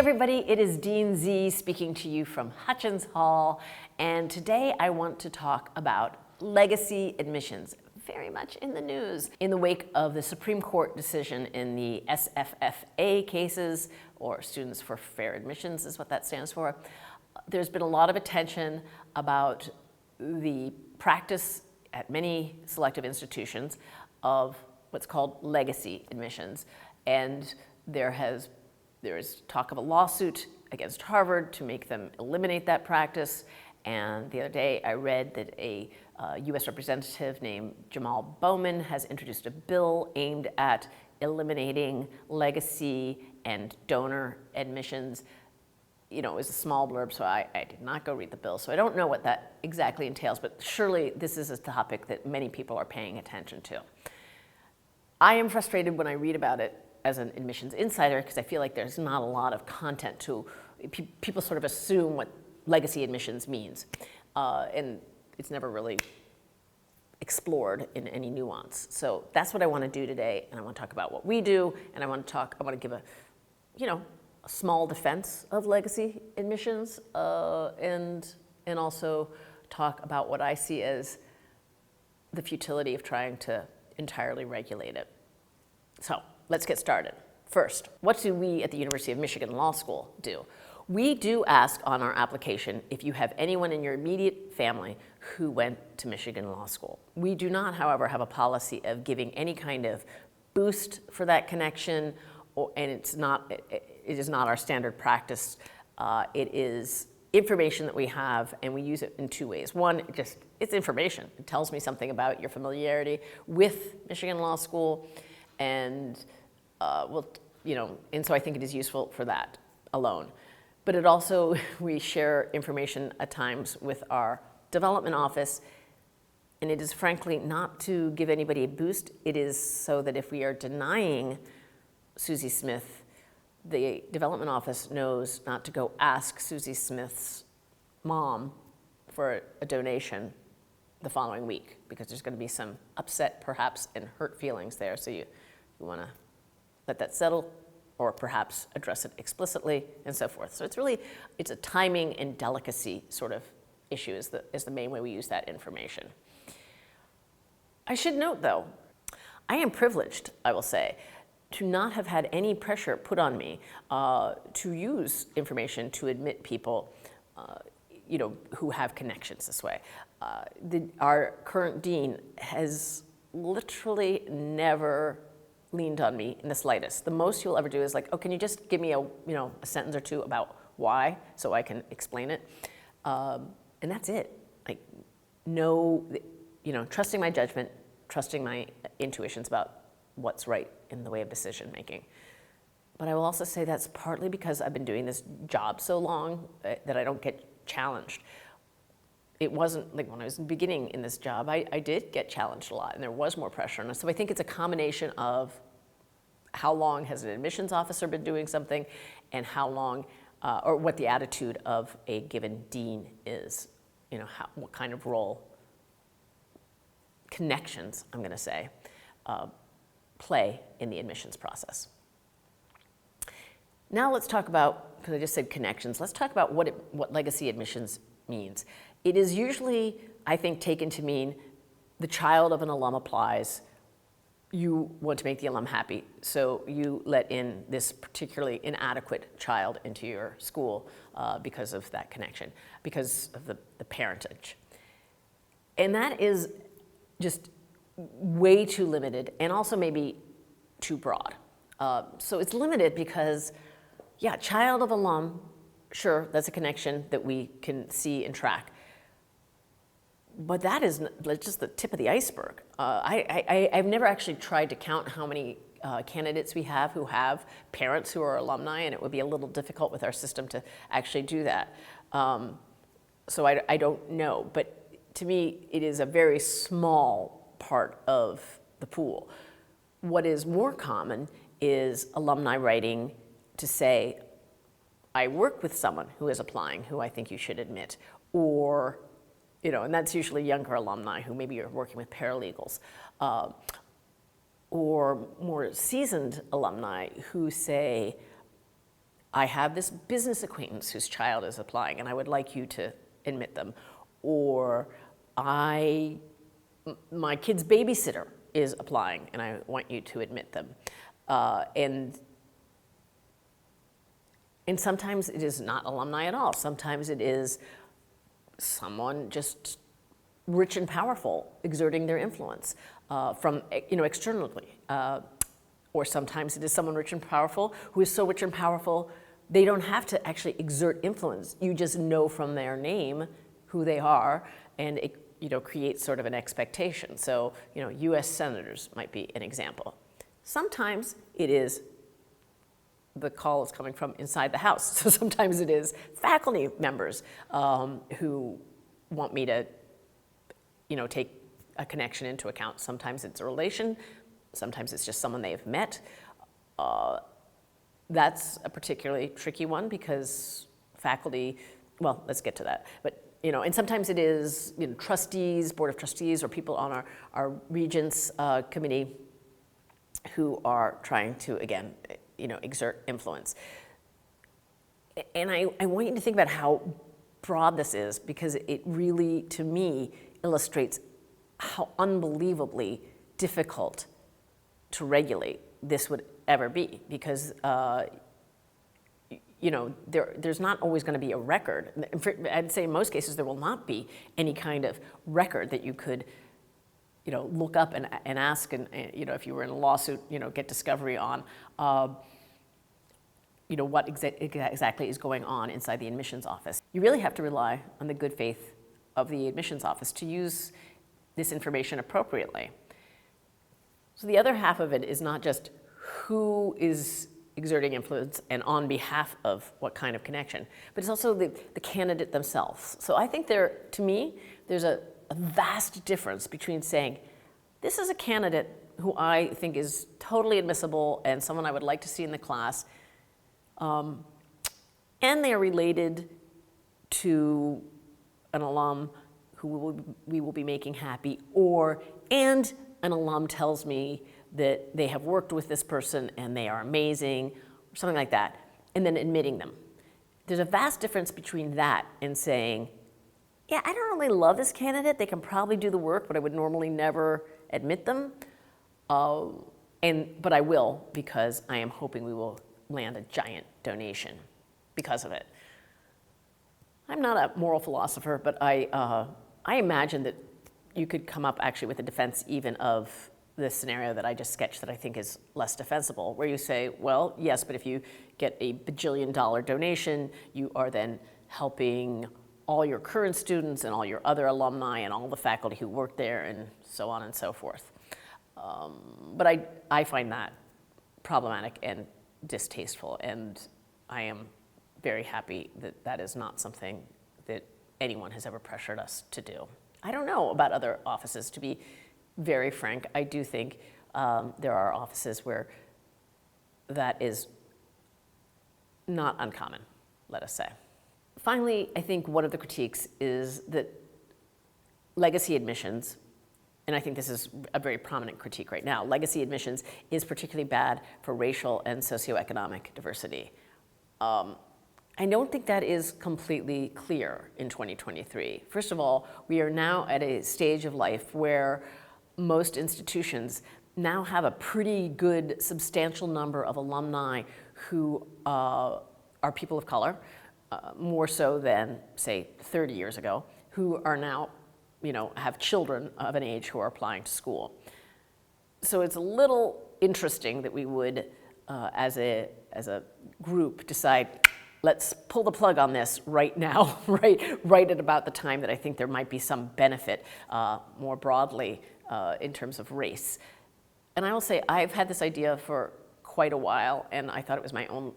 everybody, it is Dean Z speaking to you from Hutchins Hall, and today I want to talk about legacy admissions, very much in the news. In the wake of the Supreme Court decision in the SFFA cases, or Students for Fair Admissions is what that stands for, there's been a lot of attention about the practice at many selective institutions of what's called legacy admissions, and there is talk of a lawsuit against Harvard to make them eliminate that practice. And the other day I read that a US representative named Jamal Bowman has introduced a bill aimed at eliminating legacy and donor admissions. You know, it was a small blurb, so I did not go read the bill, so I don't know what that exactly entails, but surely this is a topic that many people are paying attention to. I am frustrated when I read about it as an admissions insider because I feel like there's not a lot of content to, people sort of assume what legacy admissions means, and it's never really explored in any nuance. So that's what I want to do today, and I want to talk about what we do, and I want to give a small defense of legacy admissions, and also talk about what I see as the futility of trying to entirely regulate it. So let's get started. First, what do we at the University of Michigan Law School do? We do ask on our application if you have anyone in your immediate family who went to Michigan Law School. We do not, however, have a policy of giving any kind of boost for that connection, and it is not our standard practice. It is information that we have, and we use it in two ways. One, it's information. It tells me something about your familiarity with Michigan Law School, and and so I think it is useful for that alone. But it also, we share information at times with our development office, and it is frankly not to give anybody a boost. It is so that if we are denying Susie Smith, the development office knows not to go ask Susie Smith's mom for a donation the following week, because there's going to be some upset, perhaps, and hurt feelings there. So you want to let that settle, or perhaps address it explicitly, and so forth. So it's a timing and delicacy sort of issue is the main way we use that information. I should note, though, I am privileged, I will say, to not have had any pressure put on me to use information to admit people who have connections this way. Our current dean has literally never leaned on me in the slightest. The most he'll ever do is like, oh, can you just give me a sentence or two about why so I can explain it? And that's it. Like, no, trusting my judgment, trusting my intuitions about what's right in the way of decision making. But I will also say that's partly because I've been doing this job so long that I don't get challenged. It wasn't like when I was beginning in this job, I did get challenged a lot, and there was more pressure on us. So I think it's a combination of how long has an admissions officer been doing something, and how long, or what the attitude of a given dean is. What kind of role connections, I'm going to say, play in the admissions process. Now let's talk about, because I just said connections, let's talk about what legacy admissions means. It is usually, I think, taken to mean the child of an alum applies, you want to make the alum happy, so you let in this particularly inadequate child into your school because of that connection, because of the parentage. And that is just way too limited, and also maybe too broad. So it's limited because, yeah, child of alum, sure, that's a connection that we can see and track. But that is just the tip of the iceberg. I've never actually tried to count how many candidates we have who have parents who are alumni, and it would be a little difficult with our system to actually do that. So I don't know, but to me, it is a very small part of the pool. What is more common is alumni writing to say, I work with someone who is applying who I think you should admit, or and that's usually younger alumni who maybe are working with paralegals, or more seasoned alumni who say, I have this business acquaintance whose child is applying and I would like you to admit them. Or my kid's babysitter is applying and I want you to admit them. And sometimes it is not alumni at all. Sometimes it is someone just rich and powerful exerting their influence from externally. Or sometimes it is someone rich and powerful who is so rich and powerful they don't have to actually exert influence. You just know from their name who they are, and it creates sort of an expectation. So U.S. senators might be an example. Sometimes it is the call is coming from inside the house. So sometimes it is faculty members who want me to take a connection into account. Sometimes it's a relation. Sometimes it's just someone they've met. That's a particularly tricky one because faculty, well, let's get to that. But and sometimes it is trustees, board of trustees, or people on our regents committee who are trying to, again, exert influence. And I want you to think about how broad this is because it really, to me, illustrates how unbelievably difficult to regulate this would ever be because there's not always going to be a record. I'd say in most cases there will not be any kind of record that you could look up and ask and if you were in a lawsuit get discovery on what exactly is going on inside the admissions office. You really have to rely on the good faith of the admissions office to use this information appropriately. So the other half of it is not just who is exerting influence and on behalf of what kind of connection, but it's also the candidate themselves. So I think to me, there's a vast difference between saying, this is a candidate who I think is totally admissible and someone I would like to see in the class, and they are related to an alum who we will be making happy, and an alum tells me that they have worked with this person and they are amazing, or something like that, and then admitting them. There's a vast difference between that and saying, yeah, I don't really love this candidate, they can probably do the work, but I would normally never admit them, but I will because I am hoping we will land a giant donation because of it. I'm not a moral philosopher, but I imagine that you could come up actually with a defense even of this scenario that I just sketched that I think is less defensible, where you say, well, yes, but if you get a bajillion-dollar donation, you are then helping all your current students and all your other alumni and all the faculty who work there and so on and so forth. But I find that problematic and distasteful, and I am very happy that that is not something that anyone has ever pressured us to do. I don't know about other offices, to be very frank. I do think there are offices where that is not uncommon, let us say. Finally, I think one of the critiques is that legacy admissions, and I think this is a very prominent critique right now, legacy admissions is particularly bad for racial and socioeconomic diversity. I don't think that is completely clear in 2023. First of all, we are now at a stage of life where most institutions now have a pretty good, substantial number of alumni who are people of color, more so than, say, 30 years ago, who are now, have children of an age who are applying to school. So it's a little interesting that we would, as a group, decide, let's pull the plug on this right now, right at about the time that I think there might be some benefit more broadly in terms of race. And I will say, I've had this idea for quite a while, and I thought it was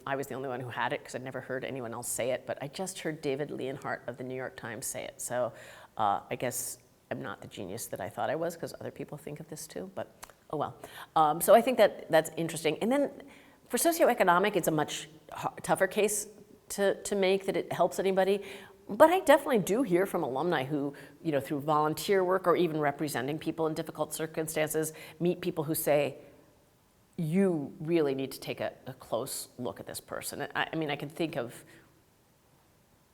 I was the only one who had it because I'd never heard anyone else say it, but I just heard David Leonhardt of the New York Times say it. So I guess I'm not the genius that I thought I was because other people think of this too, but oh well. So I think that's interesting. And then for socioeconomic, it's a much tougher case to make that it helps anybody. But I definitely do hear from alumni who, through volunteer work or even representing people in difficult circumstances, meet people who say, you really need to take a close look at this person. I mean, I can think of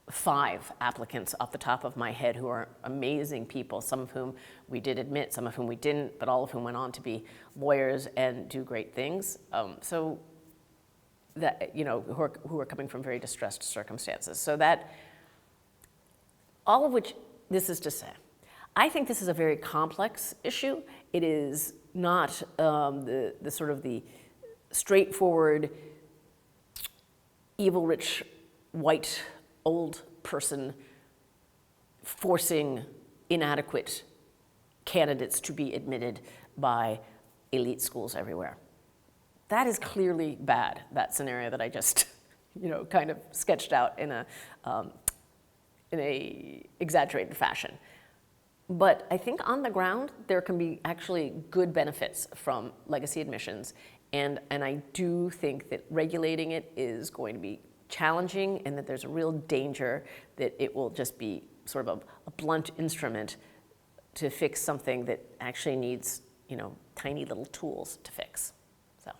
5 applicants off the top of my head who are amazing people, some of whom we did admit, some of whom we didn't, but all of whom went on to be lawyers and do great things. So that, you know, who are coming from very distressed circumstances. So that, all of which this is to say, I think this is a very complex issue. It is not the sort of the straightforward, evil, rich, white, old person forcing inadequate candidates to be admitted by elite schools everywhere. That is clearly bad, that scenario that I just, you know, kind of sketched out in a exaggerated fashion. But I think on the ground, there can be actually good benefits from legacy admissions. And I do think that regulating it is going to be challenging, and that there's a real danger that it will just be sort of a blunt instrument to fix something that actually needs, you know, tiny little tools to fix. So,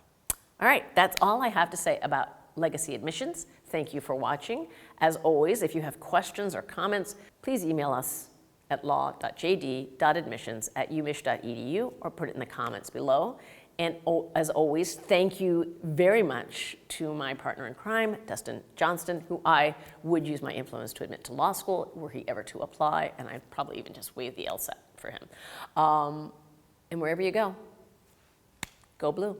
all right, that's all I have to say about legacy admissions. Thank you for watching. As always, if you have questions or comments, please email us at law.jd.admissions@umich.edu or put it in the comments below. And as always, thank you very much to my partner in crime, Dustin Johnston, who I would use my influence to admit to law school were he ever to apply, and I'd probably even just waive the LSAT for him. And wherever you go, go blue.